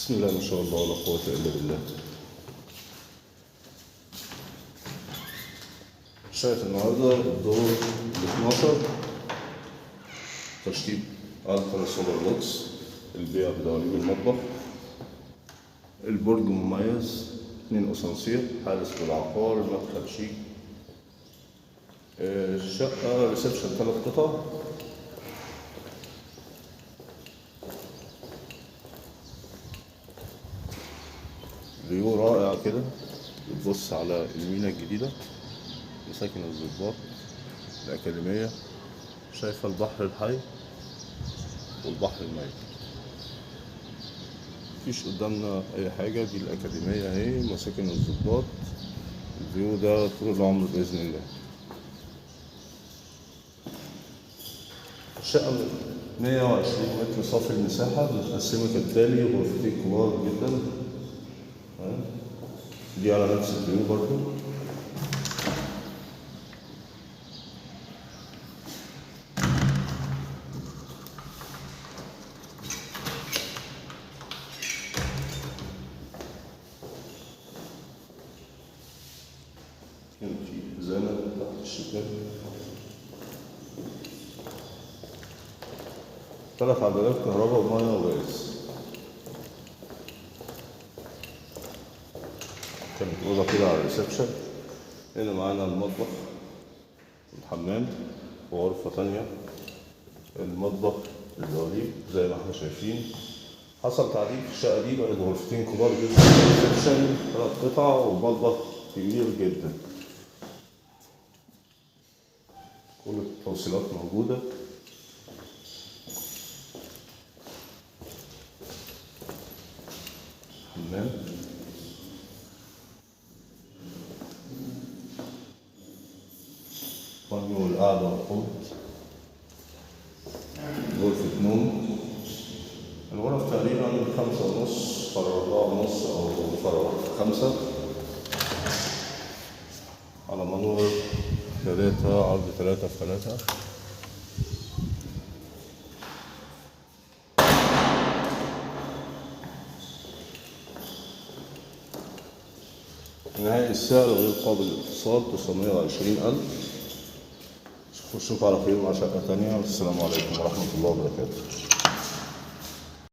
بسم الله ما شاء الله ولا قوة إلا بالله. شايف النهاردة الدور ال 12 تشطيب ألترا سوبر لوكس، البيع بدواليب المطبخ، البرج مميز، 2 أسانسير، حارس بالعقار، مدخل شيك، الشقة ريسبشن 3 قطع، فيو رائع كده، بتبص على المينا الجديدة، مساكن الضباط، الأكاديمية، شايفة البحر الحي والبحر الميت، مفيش قدامنا أي حاجة. دي الأكاديمية أهي، مساكن الضباط، الفيو ده طول العمر بإذن الله. الشقة 120 متر صافي المساحة، متقسمة كالتالي: غرفتين كبار جدا، دي على نفس الفيو برضو. هنا في زانة تحت الشباك، 3 عدادات كهرباء ومية وغاز. كانت أوضة كده على الريسبشن. هنا معانا المطبخ والحمام وغرفة تانية. المطبخ الدواليب زي ما احنا شايفين. حصل تعديل في الشقة دي، بقت غرفتين كبار جدا، ريسبشن 3 قطع ومطبخ كبير جدا. كل التوصيلات موجودة. حمام، بانيو والقعدة والحوض، غرفة نوم. الغرف تقريبا 5.5 في 4.5 أو في 5 على منور 3 عرض 3 في 3. نهاية السعر غير قابل للاتصال 920,000. أشوفكم على خير مع شقة تانية، والسلام عليكم ورحمة الله وبركاته.